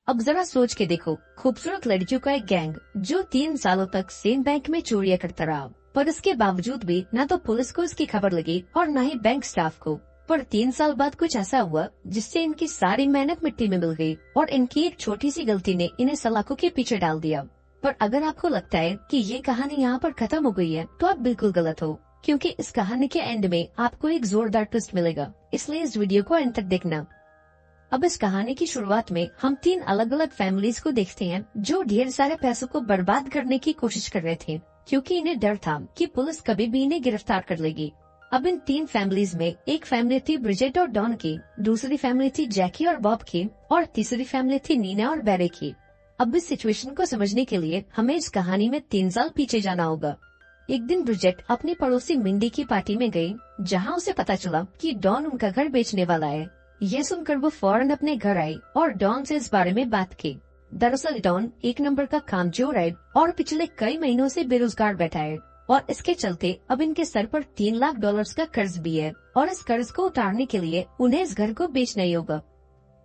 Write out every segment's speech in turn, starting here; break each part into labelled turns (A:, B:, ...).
A: अब जरा सोच के देखो, खूबसूरत लड़कियों का एक गैंग जो 3 सालों तक सेम बैंक में चोरियां करता रहा, पर इसके बावजूद भी न तो पुलिस को इसकी खबर लगी और न ही बैंक स्टाफ को। पर 3 साल बाद कुछ ऐसा हुआ जिससे इनकी सारी मेहनत मिट्टी में मिल गई और इनकी एक छोटी सी गलती ने इन्हें सलाखों के पीछे डाल दिया। पर अगर आपको लगता है कि ये कहानी यहाँ पर खत्म हो गई है तो आप बिल्कुल गलत हो, क्योंकि इस कहानी के एंड में आपको एक जोरदार ट्विस्ट मिलेगा, इसलिए इस वीडियो को एंड तक देखना। अब इस कहानी की शुरुआत में हम 3 अलग अलग फैमिलीज को देखते हैं जो ढेर सारे पैसों को बर्बाद करने की कोशिश कर रहे थे, क्योंकि इन्हें डर था कि पुलिस कभी भी इन्हें गिरफ्तार कर लेगी। अब इन 3 फैमिलीज में एक फैमिली थी ब्रिजेट और डॉन की, दूसरी फैमिली थी जैकी और बॉब की, और तीसरी फैमिली थी नीना और बैरे की। अब इस सिचुएशन को समझने के लिए हमें इस कहानी में 3 साल पीछे जाना होगा। एक दिन ब्रिजेट अपनी पड़ोसी मिंडी की पार्टी में गई, जहाँ उसे पता चला कि डॉन उनका घर बेचने वाला है। ये सुनकर वो फौरन अपने घर आई और डॉन से इस बारे में बात की। दरअसल डॉन एक नंबर का कामचोर है और पिछले कई महीनों से बेरोजगार बैठा है, और इसके चलते अब इनके सर पर $3 लाख का कर्ज भी है, और इस कर्ज को उतारने के लिए उन्हें इस घर को बेचना ही होगा।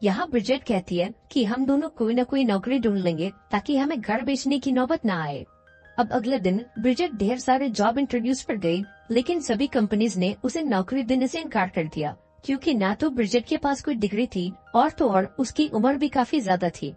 A: यहाँ ब्रिजेट कहती है कि हम दोनों कोई न कोई नौकरी ढूंढ लेंगे ताकि हमें घर बेचने की नौबत न आए। अब अगले दिन ब्रिजेट ढेर सारे जॉब इंटरव्यूज पर गई, लेकिन सभी कंपनीज ने उसे नौकरी देने से इनकार कर दिया, क्योंकि ना तो ब्रिजेट के पास कोई डिग्री थी और तो और उसकी उम्र भी काफी ज्यादा थी।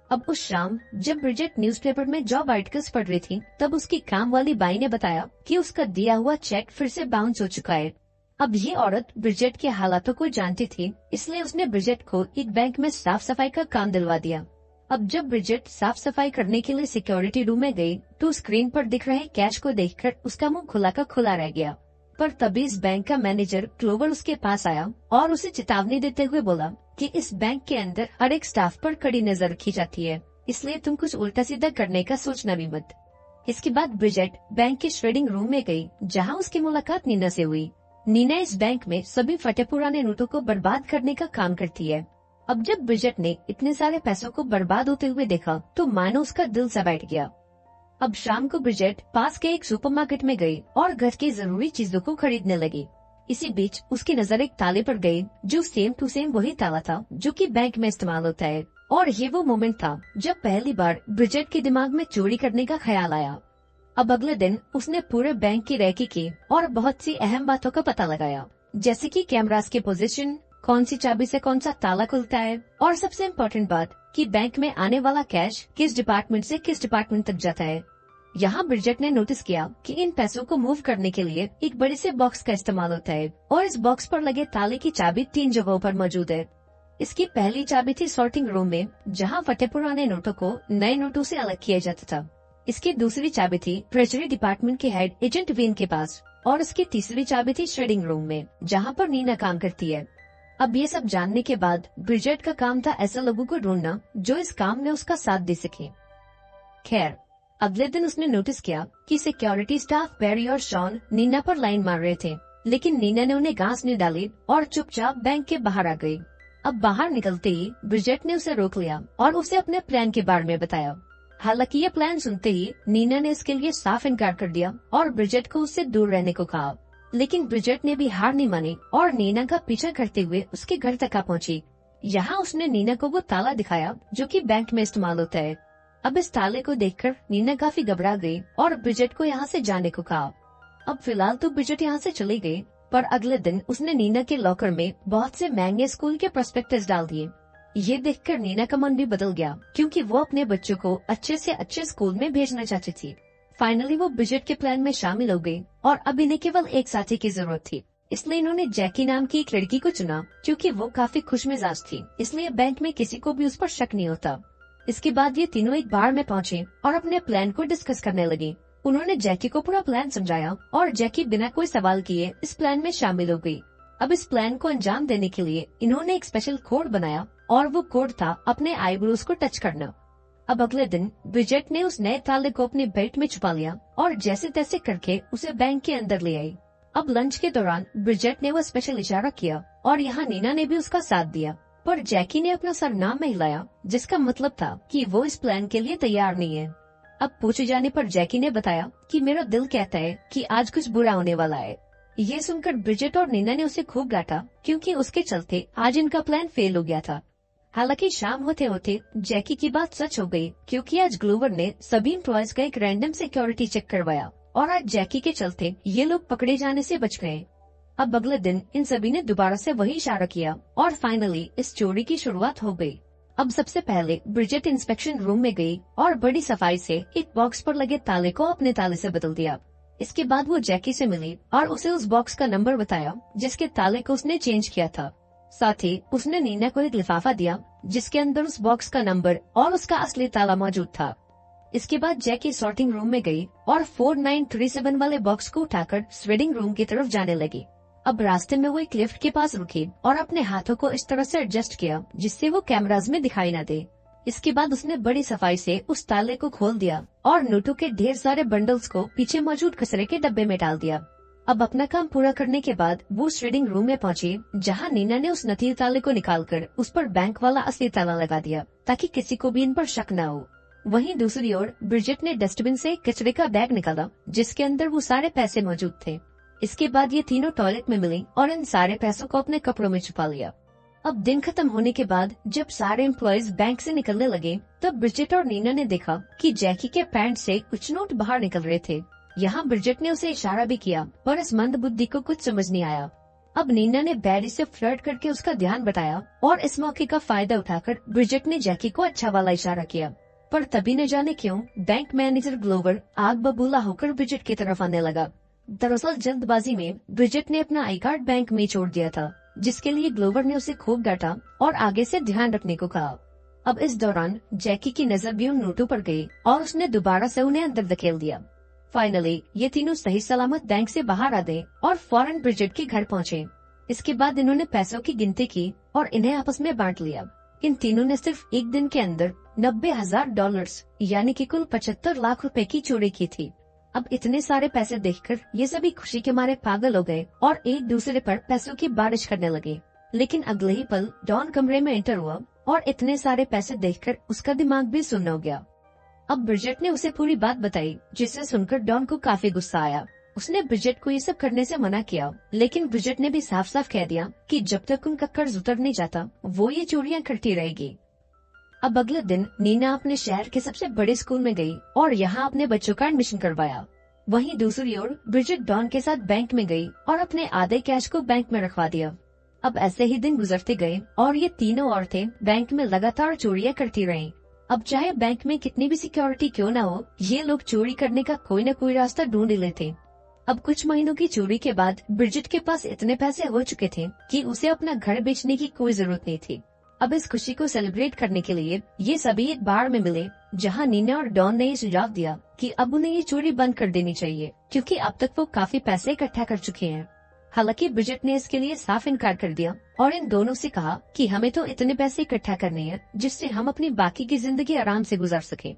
A: अब उस शाम जब ब्रिजेट न्यूज़पेपर में जॉब आर्टिकल्स पढ़ रही थी, तब उसकी काम वाली बाई ने बताया कि उसका दिया हुआ चेक फिर से बाउंस हो चुका है। अब ये औरत ब्रिजेट के हालातों को जानती थी, इसलिए उसने ब्रिजेट को एक बैंक में साफ सफाई का काम दिलवा दिया। अब जब ब्रिजेट साफ सफाई करने के लिए सिक्योरिटी रूम में गई, तो स्क्रीन पर दिख रहे कैश को देखकर उसका मुंह खुला का खुला रह गया। पर तभी इस बैंक का मैनेजर क्लोवर उसके पास आया और उसे चेतावनी देते हुए बोला कि इस बैंक के अंदर हर एक स्टाफ पर कड़ी नजर रखी जाती है, इसलिए तुम कुछ उल्टा सीधा करने का सोचना भी मत। इसके बाद ब्रिजेट बैंक के श्रेडिंग रूम में गई, जहां उसकी मुलाकात नीना से हुई। नीना इस बैंक में सभी फटे पुराने नोटों को बर्बाद करने का काम करती है। अब जब ब्रिजेट ने इतने सारे पैसों को बर्बाद होते हुए देखा तो मानो उसका दिल सा बैठ गया। अब शाम को ब्रिजेट पास के एक सुपरमार्केट में गई और घर की जरूरी चीजों को खरीदने लगी। इसी बीच उसकी नजर एक ताले पर गई जो सेम टू सेम वही ताला था जो कि बैंक में इस्तेमाल होता है, और ये वो मोमेंट था जब पहली बार ब्रिजेट के दिमाग में चोरी करने का ख्याल आया। अब अगले दिन उसने पूरे बैंक की रेकी की और बहुत सी अहम बातों का पता लगाया, जैसे कि कैमरास की पोजीशन, कौन सी चाबी से कौन सा ताला खुलता है, और सबसे इम्पोर्टेंट बात कि बैंक में आने वाला कैश किस डिपार्टमेंट से किस डिपार्टमेंट तक जाता है। यहाँ ब्रिजेट ने नोटिस किया कि इन पैसों को मूव करने के लिए एक बड़े से बॉक्स का इस्तेमाल होता है, और इस बॉक्स पर लगे ताले की चाबी 3 जगहों पर मौजूद है। इसकी पहली चाबी थी सॉर्टिंग रूम में, जहाँ फटे पुराने नोटों को नए नोटों से अलग किया जाता था। इसकी दूसरी चाबी थी ट्रेजरी डिपार्टमेंट के हेड एजेंट वेन के पास, और इसकी तीसरी चाबी थी श्रेडिंग रूम में, जहाँ पर नीना काम करती है। अब ये सब जानने के बाद ब्रिजेट का काम था ऐसा लोगों को ढूंढना जो इस काम में उसका साथ दे सके। खैर, अगले दिन उसने नोटिस किया कि सिक्योरिटी स्टाफ बैरी और शॉन नीना पर लाइन मार रहे थे, लेकिन नीना ने उन्हें घास नहीं डाली और चुपचाप बैंक के बाहर आ गई। अब बाहर निकलते ही ब्रिजेट ने उसे रोक लिया और उसे अपने प्लान के बारे में बताया। हालांकि ये प्लान सुनते ही नीना ने इसके लिए साफ इनकार कर दिया और ब्रिजेट को उससे दूर रहने को कहा, लेकिन ब्रिजेट ने भी हार नहीं मानी और नीना का पीछा करते हुए उसके घर तक आ पहुंची। यहाँ उसने नीना को वो ताला दिखाया जो कि बैंक में इस्तेमाल होता है। अब इस ताले को देखकर नीना काफी घबरा गई और ब्रिजेट को यहाँ से जाने को कहा। अब फिलहाल तो ब्रिजेट यहाँ से चली गई, पर अगले दिन उसने नीना के लॉकर में बहुत से महंगे स्कूल के प्रोस्पेक्टस डाल दिए। ये देखकर नीना का मन भी बदल गया, क्योंकि वो अपने बच्चों को अच्छे से अच्छे स्कूल में भेजना चाहती थी। फाइनली वो ब्रिजेट के प्लान में शामिल हो गई और अब इन्हें केवल एक साथी की जरूरत थी, इसलिए इन्होंने जैकी नाम की एक लड़की को चुना, क्योंकि वो काफी खुशमिजाज थी, इसलिए बैंक में किसी को भी उस पर शक नहीं होता। इसके बाद ये तीनों एक बार में पहुंचे और अपने प्लान को डिस्कस करने लगी। उन्होंने जैकी को पूरा प्लान समझाया और जैकी बिना कोई सवाल किए इस प्लान में शामिल हो गई। अब इस प्लान को अंजाम देने के लिए इन्होंने एक स्पेशल कोड बनाया, और वो कोड था अपने आईब्रोज को टच करना। अब अगले दिन ब्रिजेट ने उस नए ताले को अपने बेल्ट में छुपा लिया और जैसे तैसे करके उसे बैंक के अंदर ले आई। अब लंच के दौरान ब्रिजेट ने वो स्पेशल इशारा किया और यहाँ नीना ने भी उसका साथ दिया, पर जैकी ने अपना सर ना में हिलाया, जिसका मतलब था कि वो इस प्लान के लिए तैयार नहीं है। अब पूछे जाने पर जैकी ने बताया कि मेरा दिल कहता है कि आज कुछ बुरा होने वाला है। ये सुनकर ब्रिजेट और नीना ने उसे खूब डांटा, क्योंकि उसके चलते आज इनका प्लान फेल हो गया था। हालांकि शाम होते होते जैकी की बात सच हो गई, क्योंकि आज ग्लोवर ने सभी एम्प्लॉयज का एक रैंडम सिक्योरिटी चेक करवाया और आज जैकी के चलते ये लोग पकड़े जाने से बच गए। अब अगले दिन इन सभी ने दोबारा से वही इशारा किया और फाइनली इस चोरी की शुरुआत हो गई। अब सबसे पहले ब्रिजेट इंस्पेक्शन रूम में गई और बड़ी सफाई से एक बॉक्स पर लगे ताले को अपने ताले से बदल दिया। इसके बाद वो जैकी से मिली और उसे उस बॉक्स का नंबर बताया जिसके ताले को उसने चेंज किया था। साथ ही उसने नीना को एक लिफाफा दिया जिसके अंदर उस बॉक्स का नंबर और उसका असली ताला मौजूद था। इसके बाद जैकी सॉर्टिंग रूम में गई और 4937 वाले बॉक्स को उठाकर स्वेडिंग रूम की तरफ जाने लगी। अब रास्ते में वो एक लिफ्ट के पास रुकी और अपने हाथों को इस तरह से एडजस्ट किया जिससे वो कैमराज में दिखाई न दे। इसके बाद उसने बड़ी सफाई से उस ताले को खोल दिया और नोटों के ढेर सारे बंडल्स को पीछे मौजूद कचरे के डब्बे में डाल दिया। अब अपना काम पूरा करने के बाद वो श्रेडिंग रूम में पहुंची, जहां नीना ने उस नकली ताले को निकालकर उस पर बैंक वाला असली ताला लगा दिया ताकि किसी को भी इन पर शक न हो। वहीं दूसरी ओर ब्रिजेट ने डस्टबिन से कचरे का बैग निकाला जिसके अंदर वो सारे पैसे मौजूद थे। इसके बाद ये तीनों टॉयलेट में मिली और इन सारे पैसों को अपने कपड़ों में छुपा लिया। अब दिन खत्म होने के बाद जब सारे एम्प्लॉयज बैंक से निकलने लगे तब ब्रिजेट और नीना ने देखा कि जैकी के पैंट से कुछ नोट बाहर निकल रहे थे। यहाँ ब्रिजेट ने उसे इशारा भी किया पर इस मंद बुद्धि को कुछ समझ नहीं आया। अब नीना ने बैरी से फ्लर्ट करके उसका ध्यान बटाया और इस मौके का फायदा उठाकर ब्रिजेट ने जैकी को अच्छा वाला इशारा किया। पर तभी न जाने क्यों बैंक मैनेजर ग्लोवर आग बबूला होकर ब्रिजेट की तरफ आने लगा। दरअसल जल्दबाजी में ब्रिजेट ने अपना आई कार्ड बैंक में छोड़ दिया था, जिसके लिए ग्लोवर ने उसे खूब डांटा और आगे से ध्यान रखने को कहा। अब इस दौरान जैकी की नजर भी उन नोटों पर गई और उसने दोबारा से उन्हें अंदर धकेल दिया। फाइनली ये तीनों सही सलामत बैंक से बाहर आ गए और फौरन ब्रिजेट के घर पहुंचे। इसके बाद इन्होंने पैसों की गिनती की और इन्हें आपस में बांट लिया। इन तीनों ने सिर्फ एक दिन के अंदर $90,000 यानी कि कुल 75 लाख रुपए की चोरी की थी। अब इतने सारे पैसे देखकर ये सभी खुशी के मारे पागल हो गए और एक दूसरे पर पैसों की बारिश करने लगे। लेकिन अगले ही पल डॉन कमरे में एंटर हुआ और इतने सारे पैसे देखकर उसका दिमाग भी सुन्न हो गया। अब ब्रिजेट ने उसे पूरी बात बताई, जिसे सुनकर डॉन को काफी गुस्सा आया। उसने ब्रिजेट को ये सब करने से मना किया, लेकिन ब्रिजेट ने भी साफ साफ कह दिया कि जब तक उनका कर्ज उतर नहीं जाता वो ये चोरियां करती रहेगी। अब अगले दिन नीना अपने शहर के सबसे बड़े स्कूल में गई और यहाँ अपने बच्चों का एडमिशन करवाया। वहीं दूसरी ओर ब्रिजेट डॉन के साथ बैंक में गई और अपने आधे कैश को बैंक में रखवा दिया। अब ऐसे ही दिन गुजरते गए और ये तीनों औरतें बैंक में लगातार चोरियां करती रहीं। अब चाहे बैंक में कितनी भी सिक्योरिटी क्यों न हो, ये लोग चोरी करने का कोई न कोई रास्ता ढूंढ ही लेते। अब कुछ महीनों की चोरी के बाद ब्रिजेट के पास इतने पैसे हो चुके थे कि उसे अपना घर बेचने की कोई जरूरत नहीं थी। अब इस खुशी को सेलिब्रेट करने के लिए ये सभी एक बार में मिले, जहां नीना और डॉन ने ये सुझाव दिया कि अब उन्हें ये चोरी बंद कर देनी चाहिए, क्योंकि अब तक वो काफी पैसे इकट्ठा कर चुके हैं। हालांकि ब्रिजेट ने इसके लिए साफ इनकार कर दिया और इन दोनों से कहा कि हमें तो इतने पैसे इकट्ठा करने हैं जिससे हम अपनी बाकी की जिंदगी आराम से गुजार सकें।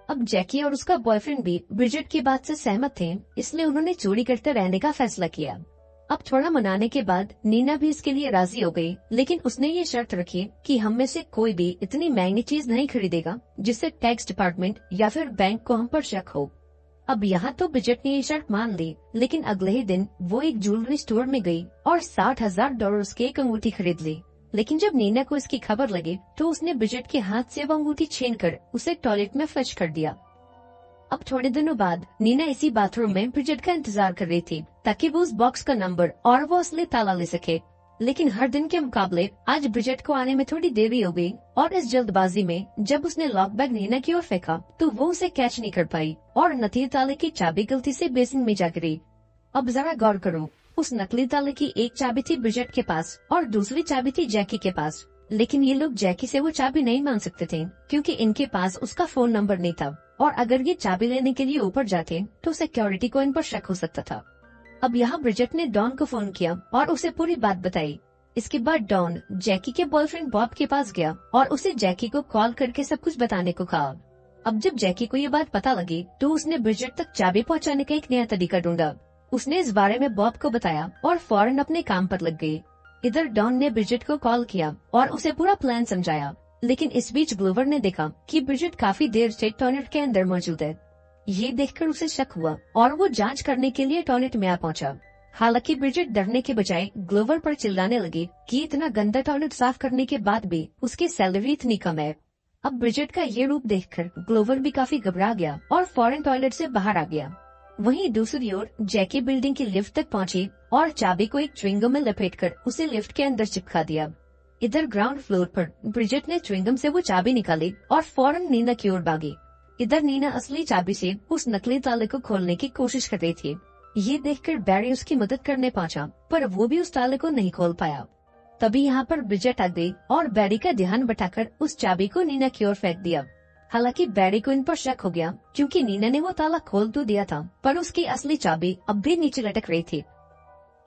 A: अब जैकी और उसका बॉयफ्रेंड भी ब्रिजेट की बात से सहमत थे, इसलिए उन्होंने चोरी करते रहने का फैसला किया। अब थोड़ा मनाने के बाद नीना भी इसके लिए राजी हो गई, लेकिन उसने ये शर्त रखी कि हम में से कोई भी इतनी महंगी चीज नहीं खरीदेगा जिससे टैक्स डिपार्टमेंट या फिर बैंक को हम पर शक हो। अब यहाँ तो ब्रिजेट ने ये शर्त मान ली, लेकिन अगले ही दिन वो एक ज्वेलरी स्टोर में गई और $60,000 की एक अंगूठी खरीद ली। लेकिन जब नीना को इसकी खबर लगी तो उसने ब्रिजेट के हाथ से वो अंगूठी छीनकर उसे टॉयलेट में फ्लश कर दिया। अब थोड़े दिनों बाद नीना इसी बाथरूम में ब्रिजेट का इंतजार कर रही थी ताकि वो उस बॉक्स का नंबर और वो असली ताला ले सके। लेकिन हर दिन के मुकाबले आज ब्रिजेट को आने में थोड़ी देरी हो गई और इस जल्दबाजी में जब उसने लॉक बैग नीना की ओर फेंका तो वो उसे कैच नहीं कर पाई और नकली ताले की चाबी गलती से बेसिन में जा गिरी। अब जरा गौर करो, उस नकली ताले की एक चाबी थी ब्रिजेट के पास और दूसरी चाबी थी जैकी के पास। लेकिन ये लोग जैकी से वो चाबी नहीं मांग सकते थे क्योंकि इनके पास उसका फोन नंबर नहीं था, और अगर ये चाबी लेने के लिए ऊपर जाते तो सिक्योरिटी को इन पर शक हो सकता था। अब यहाँ ब्रिजेट ने डॉन को फोन किया और उसे पूरी बात बताई। इसके बाद डॉन जैकी के बॉयफ्रेंड बॉब के पास गया और उसे जैकी को कॉल करके सब कुछ बताने को कहा। अब जब जैकी को ये बात पता लगी तो उसने ब्रिजेट तक चाबी पहुँचाने का एक नया तरीका ढूंढा। उसने इस बारे में बॉब को बताया और फौरन अपने काम पर लग गई। इधर डॉन ने ब्रिजेट को कॉल किया और उसे पूरा प्लान समझाया, लेकिन इस बीच ग्लोवर ने देखा कि ब्रिजेट काफी देर से टॉयलेट के अंदर मौजूद है। ये देखकर उसे शक हुआ और वो जांच करने के लिए टॉयलेट में आ पहुंचा। हालांकि ब्रिजेट डरने के बजाय ग्लोवर पर चिल्लाने लगी कि इतना गंदा टॉयलेट साफ करने के बाद भी उसकी सैलरी इतनी कम है। अब ब्रिजेट का ये रूप देखकर ग्लोवर भी काफी घबरा गया और फौरन टॉयलेट से बाहर आ गया। वहीं दूसरी ओर जैकी बिल्डिंग की लिफ्ट तक पहुंची और चाबी को एक च्युइंगम में लपेटकर उसे लिफ्ट के अंदर चिपका दिया। इधर ग्राउंड फ्लोर पर ब्रिजेट ने च्युइंगम से वो चाबी निकाली और फौरन नीना की ओर भागी। इधर नीना असली चाबी से उस नकली ताले को खोलने की कोशिश कर रही थी। ये देखकर बैरी उसकी मदद करने पहुंचा, पर वो भी उस ताले को नहीं खोल पाया। तभी यहाँ पर ब्रिजेट आ गई और बैरी का ध्यान बटाकर उस चाबी को नीना की ओर फेंक दिया। हालांकि बैरी को इन पर शक हो गया क्योंकि नीना ने वो ताला खोल तो दिया था, पर उसकी असली चाबी अब भी नीचे लटक रही थी।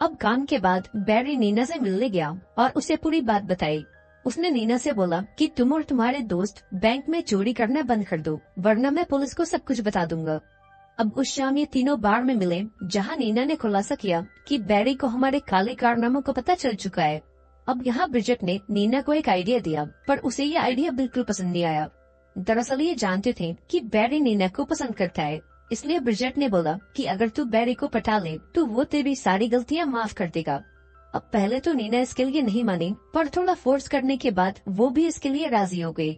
A: अब काम के बाद बैरी नीना से मिलने गया और उसे पूरी बात बताई। उसने नीना से बोला कि तुम और तुम्हारे दोस्त बैंक में चोरी करना बंद कर दो, वरना मैं पुलिस को सब कुछ बता दूंगा। अब उस शाम ये तीनों बार में मिले, जहां नीना ने खुलासा किया कि बैरी को हमारे काले कारनामों को पता चल चुका है। अब यहाँ ब्रिजेट ने नीना को एक आइडिया दिया, पर उसे ये आइडिया बिल्कुल पसंद नहीं आया। दरअसल ये जानते थे कि बैरी नीना को पसंद करता है, इसलिए ब्रिजेट ने बोला कि अगर तू बैरी को पटा ले तो वो तेरी सारी गलतियाँ माफ कर देगा। अब पहले तो नीना इसके लिए नहीं मानी, पर थोड़ा फोर्स करने के बाद वो भी इसके लिए राजी हो गई।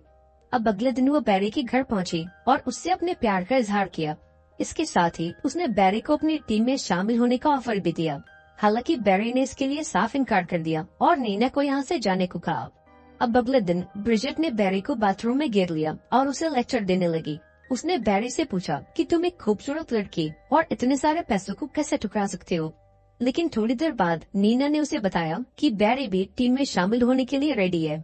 A: अब अगले दिन वो बैरी के घर पहुंची और उससे अपने प्यार का इजहार किया। इसके साथ ही उसने बैरी को अपनी टीम में शामिल होने का ऑफर भी दिया। हालांकि बैरी ने इसके लिए साफ इनकार कर दिया और नीना को यहाँ से जाने को कहा। अब अगले दिन ब्रिजेट ने बैरी को बाथरूम में घेर लिया और उसे लेक्चर देने लगी। उसने बैरी से पूछा कि तुम एक खूबसूरत लड़की और इतने सारे पैसों को कैसे ठुकरा सकते हो। लेकिन थोड़ी देर बाद नीना ने उसे बताया कि बैरी भी टीम में शामिल होने के लिए रेडी है।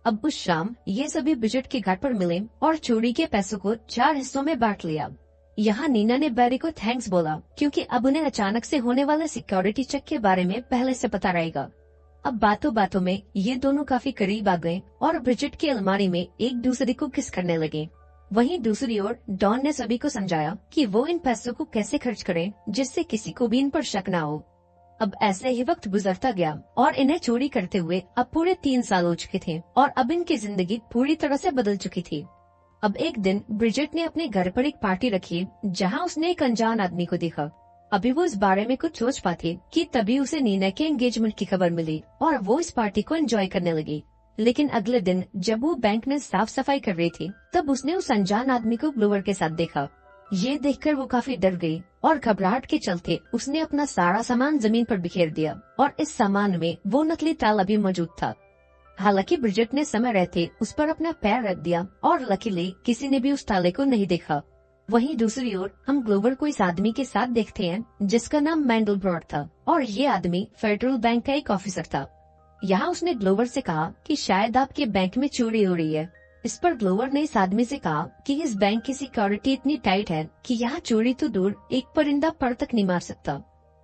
A: अब उस शाम ये सभी ब्रिजेट के घर पर मिले और चोरी के पैसों को 4 हिस्सों में बांट लिया। यहाँ नीना ने बैरी को थैंक्स बोला क्योंकि अब उन्हें अचानक से होने वाले सिक्योरिटी चेक के बारे में पहले से पता रहेगा। अब बातों बातों में ये दोनों काफी करीब आ गए और ब्रिजेट की अलमारी में एक दूसरे को किस करने लगे। वहीं दूसरी ओर डॉन ने सभी को समझाया कि वो इन पैसों को कैसे खर्च करें जिससे किसी को भी इन पर शक न हो। अब ऐसे ही वक्त गुजरता गया और इन्हें चोरी करते हुए अब पूरे 3 साल हो चुके थे और अब इनकी जिंदगी पूरी तरह से बदल चुकी थी। अब एक दिन ब्रिजेट ने अपने घर पर एक पार्टी रखी जहां उसने एक अनजान आदमी को देखा। अभी वो इस बारे में कुछ सोच पाती कि तभी उसे नीना के एंगेजमेंट की खबर मिली और वो इस पार्टी को एंजॉय करने लगी। लेकिन अगले दिन जब वो बैंक में साफ सफाई कर रही थी तब उसने उस अनजान आदमी को ग्लोवर के साथ देखा। ये देखकर वो काफी डर गई और घबराहट के चलते उसने अपना सारा सामान जमीन पर बिखेर दिया और इस सामान में वो नकली ताला भी मौजूद था। हालांकि ब्रिजेट ने समय रहते उस पर अपना पैर रख दिया और लकीली किसी ने भी उस ताले को नहीं देखा। वहीं दूसरी ओर हम ग्लोवर को इस आदमी के साथ देखते हैं जिसका नाम मैंडलब्रॉड था और ये आदमी फेडरल बैंक का एक ऑफिसर था। यहाँ उसने ग्लोवर से कहा कि शायद आपके बैंक में चोरी हो रही है। इस पर ग्लोवर ने इस आदमी से कहा कि इस बैंक की सिक्योरिटी इतनी टाइट है कि यहाँ चोरी तो दूर एक परिंदा पर तक नहीं मार सकता।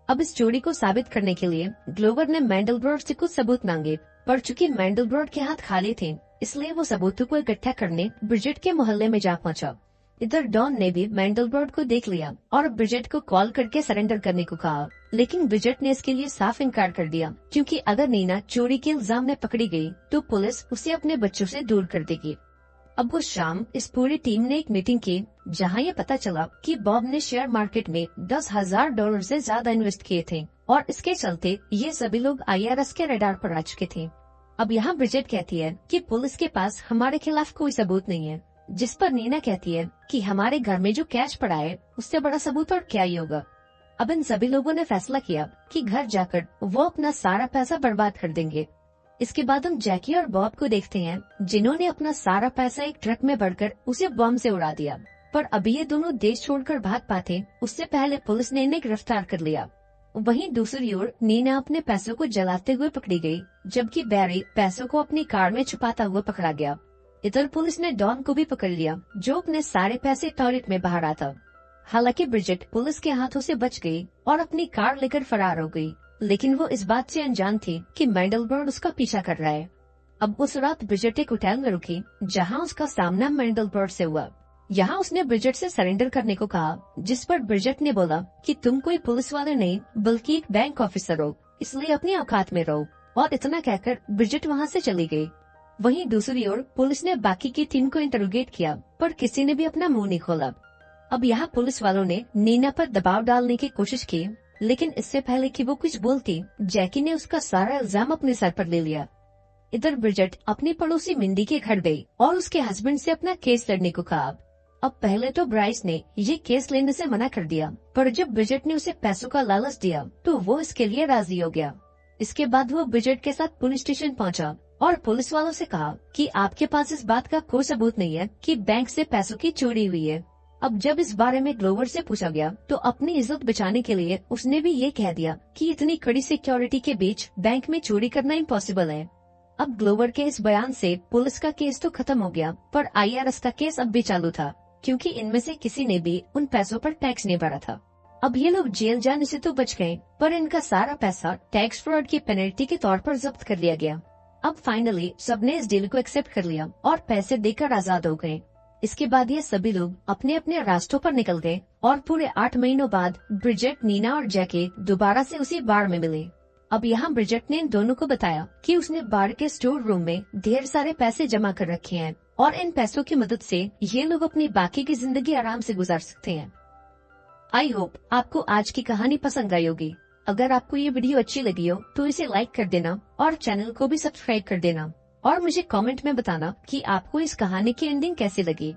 A: अब इस चोरी को साबित करने के लिए ग्लोवर ने मैंडलब्रॉड से कुछ सबूत मांगे, पर चूंकि मैंडलब्रॉड के हाथ खाली थे इसलिए वो सबूतों को इकट्ठा करने ब्रिजेट के मोहल्ले में जा पहुंचा। इधर डॉन ने भी मैंडलब्रॉड को देख लिया और ब्रिजेट को कॉल करके सरेंडर करने को कहा, लेकिन ब्रिजेट ने इसके लिए साफ इनकार कर दिया क्योंकि अगर नीना चोरी के इल्जाम में पकड़ी गई तो पुलिस उसे अपने बच्चों से दूर कर देगी। अब उस शाम इस पूरी टीम ने एक मीटिंग की जहां ये पता चला कि बॉब ने शेयर मार्केट में $10,000 से ज्यादा इन्वेस्ट किए थे और इसके चलते ये सभी लोग IRS के रडार पर आ चुके थे। अब यहाँ ब्रिजेट कहती है कि पुलिस के पास हमारे खिलाफ कोई सबूत नहीं है, जिस पर नीना कहती है कि हमारे घर में जो कैश पड़ा है उससे बड़ा सबूत और क्या ही होगा। अब इन सभी लोगों ने फैसला किया कि घर जाकर वो अपना सारा पैसा बर्बाद कर देंगे। इसके बाद हम जैकी और बॉब को देखते हैं जिन्होंने अपना सारा पैसा एक ट्रक में भरकर उसे बम से उड़ा दिया, पर अभी ये दोनों देश छोड़कर भाग पाते उससे पहले पुलिस ने इन्हें गिरफ्तार कर लिया। वहीं दूसरी ओर नीना अपने पैसों को जलाते हुए पकड़ी गई, जबकि बैरी पैसों को अपनी कार में छुपाता हुआ पकड़ा गया। इधर पुलिस ने डॉन को भी पकड़ लिया जो अपने सारे पैसे टॉयलेट में बहा रहा था। हालांकि ब्रिजेट पुलिस के हाथों से बच गई और अपनी कार लेकर फरार हो गई, लेकिन वो इस बात से अनजान थी कि मैंडलब्रॉड उसका पीछा कर रहा है। अब उस रात ब्रिजेट एक होटल में रुकी जहां उसका सामना मैंडलब्रॉड से हुआ। यहाँ उसने ब्रिजेट से सरेंडर करने को कहा, जिस पर ब्रिजेट ने बोला कि तुम कोई पुलिस वाले नहीं बल्कि एक बैंक ऑफिसर हो, इसलिए अपनी औकात में रहो, और इतना कहकर ब्रिजेट वहाँ से चली गई। वहीं दूसरी ओर पुलिस ने बाकी की टीम को इंटरोगेट किया, पर किसी ने भी अपना मुंह नहीं खोला। अब यहाँ पुलिस वालों ने नीना पर दबाव डालने की कोशिश की, लेकिन इससे पहले कि वो कुछ बोलती, जैकी ने उसका सारा इल्जाम अपने सर पर ले लिया। इधर ब्रिजेट अपनी पड़ोसी मिंडी के घर गई और उसके हस्बैंड से अपना केस लड़ने को कहा। अब पहले तो ब्राइस ने ये केस लेने से मना कर दिया, पर जब ब्रिजेट ने उसे पैसों का लालच दिया तो वो इसके लिए राजी हो गया। इसके बाद वो ब्रिजेट के साथ पुलिस स्टेशन पहुंचा और पुलिस वालों से कहा कि आपके पास इस बात का कोई सबूत नहीं है कि बैंक से पैसों की चोरी हुई है। अब जब इस बारे में ग्लोवर से पूछा गया तो अपनी इज्जत बचाने के लिए उसने भी ये कह दिया कि इतनी कड़ी सिक्योरिटी के बीच बैंक में चोरी करना इम्पॉसिबल है। अब ग्लोवर के इस बयान से पुलिस का केस तो खत्म हो गया, पर IRS का केस अब भी चालू था, क्योंकि इनमें से किसी ने भी उन पैसों पर टैक्स नहीं भरा था। अब ये लोग जेल जाने से तो बच गए, पर इनका सारा पैसा टैक्स फ्रॉड की पेनल्टी के तौर पर जब्त कर लिया गया। अब फाइनली सबने इस डील को एक्सेप्ट कर लिया और पैसे देकर आजाद हो गए। इसके बाद ये सभी लोग अपने अपने रास्तों पर निकल गए और पूरे 8 महीनों बाद ब्रिजेट, नीना और जैकी दोबारा से उसी बार में मिले। अब यहाँ ब्रिजेट ने इन दोनों को बताया कि उसने बार के स्टोर रूम में ढेर सारे पैसे जमा कर रखे हैं और इन पैसों की मदद से ये लोग अपनी बाकी की जिंदगी आराम से गुजार सकते हैं। आई होप आपको आज की कहानी पसंद आई होगी। अगर आपको ये वीडियो अच्छी लगी हो तो इसे लाइक कर देना और चैनल को भी सब्सक्राइब कर देना और मुझे कमेंट में बताना कि आपको इस कहानी की एंडिंग कैसी लगी।